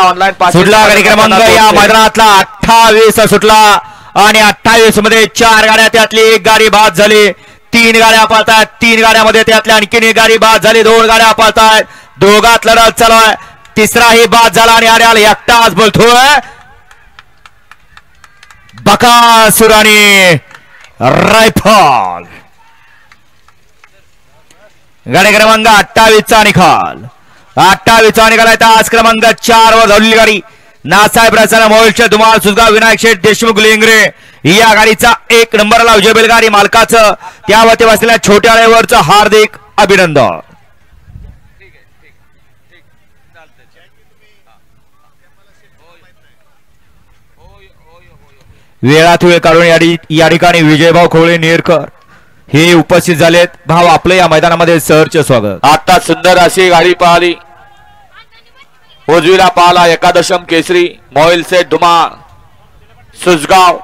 online सुटला गाडी क्रमांक या मैदानातला 28 सुटला आणि 28 मध्ये 4 गाड्या त्यातली एक गाडी बाद झाली 3 गाड्या पळतायत 3 गाड्यामध्ये त्यातल्या आणखीन एक गाडी बाद झाली 2 गाड्या पळतायत दोघात लढत चालू आहे तिसराही बाद झाला आणि आर्याल एकटाच बोलतोय बकासूर आणि रायफल गाडी क्रमांक 28 चा निकाल 28 चा निकाल आहे तास क्रमांक 4 वर धावलेली गाडी नासाहेब रचना मोहिलचे धुमाळ सुजगाव विनायक शेठ देशमुख लेंगरे या गाडीचा 1 नंबरला विजय बैलगाडी मालकाचं त्यावरती बसलेल्या छोट्या आळेवरचं हार्दिक अभिनंदन वेळात वेळ काढून या ठिकाणी विजयभाऊ खोळे नेरकर हे उपस्थित झालेत भाव आपलं या मैदानामध्ये सहर्ष स्वागत आता सुंदर अशी गाडी पाहिली उजवीला पाहला एकादशम केसरी मोहिल से धुमाळ सुजगाव